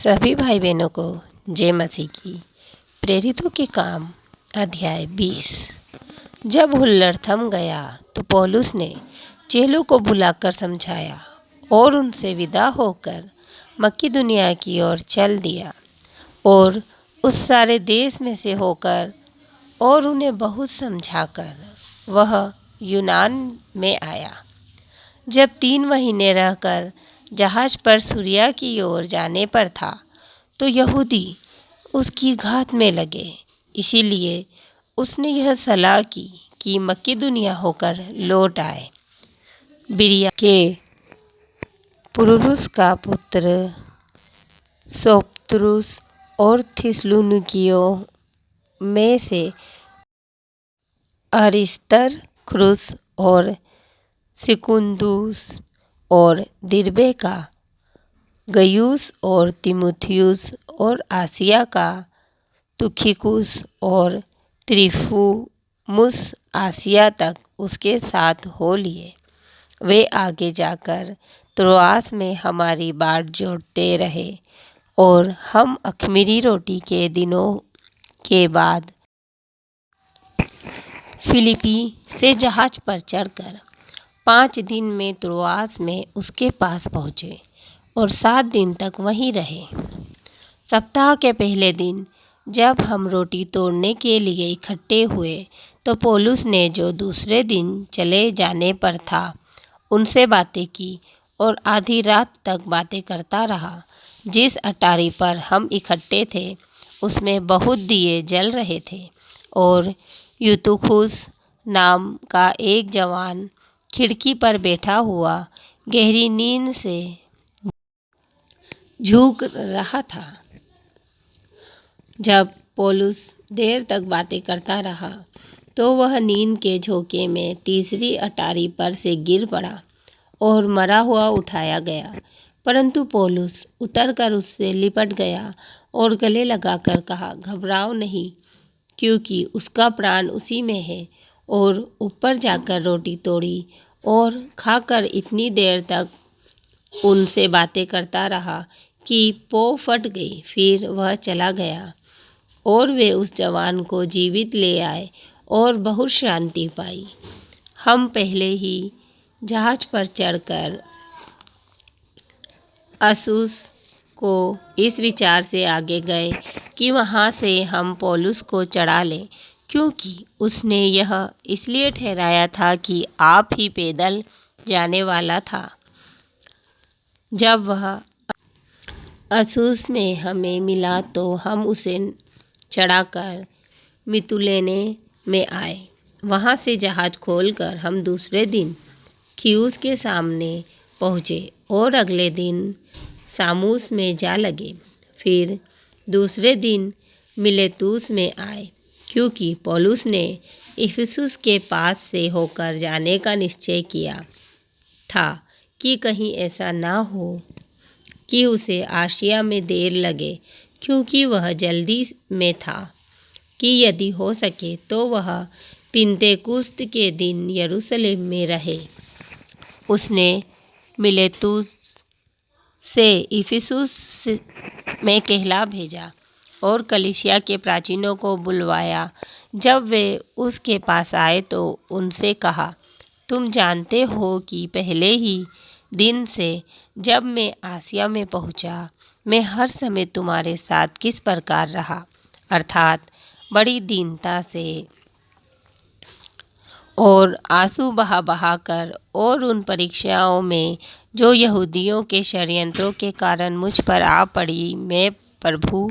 सभी भाई बहनों को जय मसीह की। प्रेरितों के काम अध्याय 20। जब हुल्लड़ थम गया तो पौलुस ने चेलों को बुलाकर समझाया और उनसे विदा होकर मकिदुनिया की ओर चल दिया और उस सारे देश में से होकर और उन्हें बहुत समझाकर वह यूनान में आया। जब 3 महीने रहकर जहाज पर सूरिया की ओर जाने पर था तो यहूदी उसकी घात में लगे। इसीलिए उसने यह सलाह की कि मकिदुनिया होकर लौट आए। बिरिया के पुरुरुस का पुत्र सोपत्रुस और थिस्सलुनीकियों में से अरिस्तर्खुस और सिकुन्दुस और दिरबे का गयुस और तीमुथियुस और आसिया का तुखिकुस और त्रुफिमुस आसिया तक उसके साथ हो लिए। वे आगे जाकर त्रोआस में हमारी बाट जोड़ते रहे और हम अख़मीरी रोटी के दिनों के बाद फिलिप्पी से जहाज पर चढ़कर 5 दिन में त्रोआस में उसके पास पहुँचे और 7 दिन तक वहीं रहे। सप्ताह के पहले दिन जब हम रोटी तोड़ने के लिए इकट्ठे हुए तो पौलुस ने, जो दूसरे दिन चले जाने पर था, उनसे बातें की और आधी रात तक बातें करता रहा। जिस अटारी पर हम इकट्ठे थे उसमें बहुत दिए जल रहे थे और यूतुखुस नाम का एक जवान खिड़की पर बैठा हुआ गहरी नींद से झूक रहा था। जब पौलुस देर तक बातें करता रहा तो वह नींद के झोंके में तीसरी अटारी पर से गिर पड़ा और मरा हुआ उठाया गया। परंतु पौलुस उतरकर उससे लिपट गया और गले लगाकर कहा, घबराओ नहीं, क्योंकि उसका प्राण उसी में है। और ऊपर जाकर रोटी तोड़ी और खाकर इतनी देर तक उनसे बातें करता रहा कि पौ फट गई। फिर वह चला गया और वे उस जवान को जीवित ले आए और बहुत शांति पाई। हम पहले ही जहाज पर चढ़कर अस्सुस को इस विचार से आगे गए कि वहाँ से हम पौलुस को चढ़ा लें, क्योंकि उसने यह इसलिए ठहराया था कि आप ही पैदल जाने वाला था। जब वह अस्सुस में हमें मिला तो हम उसे चढ़ाकर मितुलेने में आए। वहाँ से जहाज खोलकर हम दूसरे दिन खियुस के सामने पहुँचे और अगले दिन सामुस में जा लगे। फिर दूसरे दिन मिलेतुस में आए, क्योंकि पौलुस ने इफिसुस के पास से होकर जाने का निश्चय किया था कि कहीं ऐसा ना हो कि उसे आसिया में देर लगे, क्योंकि वह जल्दी में था कि यदि हो सके तो वह पिन्तेकुस्त के दिन यरूशलेम में रहे। उसने मिलेतुस से इफिसुस में कहला भेजा और कलीसिया के प्राचीनों को बुलवाया। जब वे उसके पास आए तो उनसे कहा, तुम जानते हो कि पहले ही दिन से जब मैं आसिया में पहुंचा, मैं हर समय तुम्हारे साथ किस प्रकार रहा, अर्थात बड़ी दीनता से और आंसू बहा कर, और उन परीक्षाओं में जो यहूदियों के षड्यंत्रों के कारण मुझ पर आ पड़ी, मैं प्रभु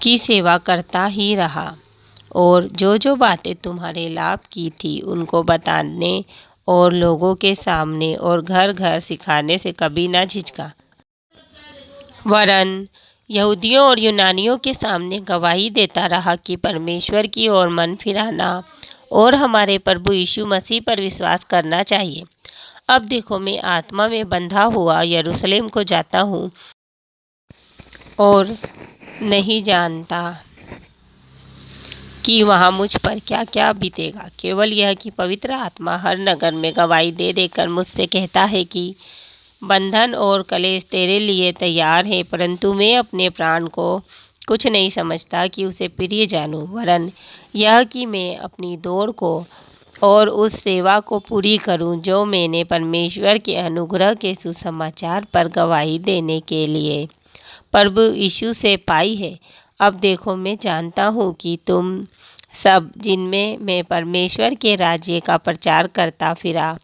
की सेवा करता ही रहा और जो बातें तुम्हारे लाभ की थी उनको बताने और लोगों के सामने और घर घर सिखाने से कभी ना झिझका, वरन यहूदियों और यूनानियों के सामने गवाही देता रहा कि परमेश्वर की ओर मन फिराना और हमारे प्रभु यीशु मसीह पर विश्वास करना चाहिए। अब देखो, मैं आत्मा में बंधा हुआ यरूशलेम को जाता हूँ और नहीं जानता कि वहाँ मुझ पर क्या क्या बीतेगा। केवल यह कि पवित्र आत्मा हर नगर में गवाही दे देकर मुझसे कहता है कि बंधन और कलेश तेरे लिए तैयार है, परंतु मैं अपने प्राण को कुछ नहीं समझता कि उसे प्रिय जानूं, वरन यह कि मैं अपनी दौड़ को और उस सेवा को पूरी करूं जो मैंने परमेश्वर के अनुग्रह के सुसमाचार पर गवाही देने के लिए प्रभु यीशु से पाई है। अब देखो, मैं जानता हूँ कि तुम सब जिनमें मैं परमेश्वर के राज्य का प्रचार करता फिरा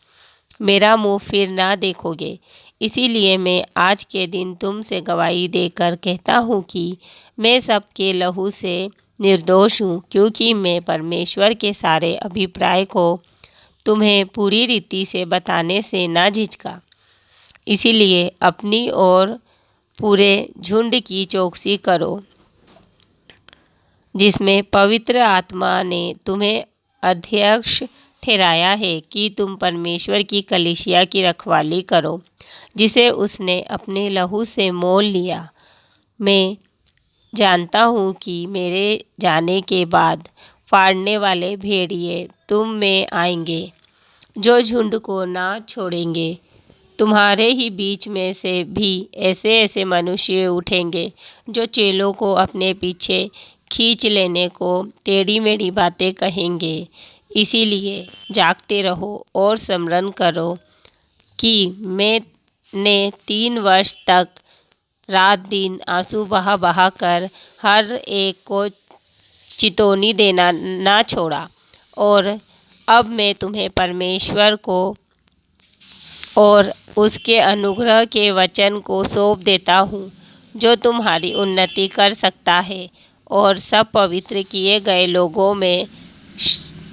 मेरा मुंह फिर ना देखोगे। इसीलिए मैं आज के दिन तुमसे गवाही देकर कहता हूँ कि मैं सबके लहू से निर्दोष हूँ, क्योंकि मैं परमेश्वर के सारे अभिप्राय को तुम्हें पूरी रीति से बताने से ना झिझका। इसीलिए अपनी और पूरे झुंड की चौकसी करो, जिसमें पवित्र आत्मा ने तुम्हें अध्यक्ष ठहराया है कि तुम परमेश्वर की कलीसिया की रखवाली करो, जिसे उसने अपने लहू से मोल लिया। मैं जानता हूँ कि मेरे जाने के बाद फाड़ने वाले भेड़िए तुम में आएंगे, जो झुंड को ना छोड़ेंगे। तुम्हारे ही बीच में से भी ऐसे ऐसे मनुष्य उठेंगे जो चेलों को अपने पीछे खींच लेने को टेढ़ी मेढ़ी बातें कहेंगे। इसीलिए जागते रहो और स्मरण करो कि मैंने 3 वर्ष तक रात दिन आंसू बहा बहा कर हर एक को चेतावनी देना ना छोड़ा। और अब मैं तुम्हें परमेश्वर को और उसके अनुग्रह के वचन को सौंप देता हूँ, जो तुम्हारी उन्नति कर सकता है और सब पवित्र किए गए लोगों में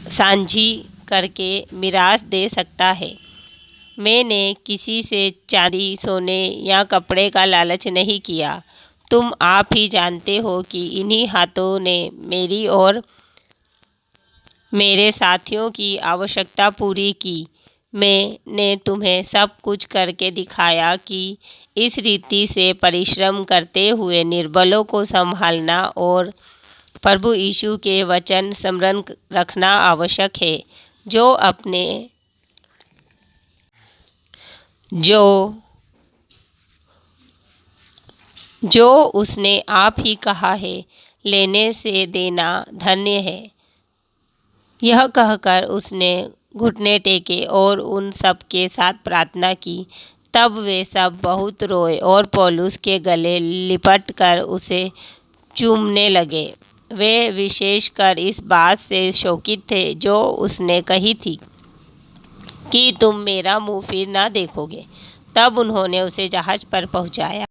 साझी करके मिरास दे सकता है। मैंने किसी से चांदी, सोने या कपड़े का लालच नहीं किया। तुम आप ही जानते हो कि इन्हीं हाथों ने मेरी और मेरे साथियों की आवश्यकता पूरी की। मैंने तुम्हें सब कुछ करके दिखाया कि इस रीति से परिश्रम करते हुए निर्बलों को संभालना और प्रभु यीशु के वचन स्मरण रखना आवश्यक है, जो उसने आप ही कहा है, लेने से देना धन्य है। यह कहकर उसने घुटने टेके और उन सब के साथ प्रार्थना की। तब वे सब बहुत रोए और पौलुस के गले लिपट कर उसे चूमने लगे। वे विशेषकर इस बात से शोकित थे जो उसने कही थी कि तुम मेरा मुंह फिर ना देखोगे। तब उन्होंने उसे जहाज पर पहुंचाया।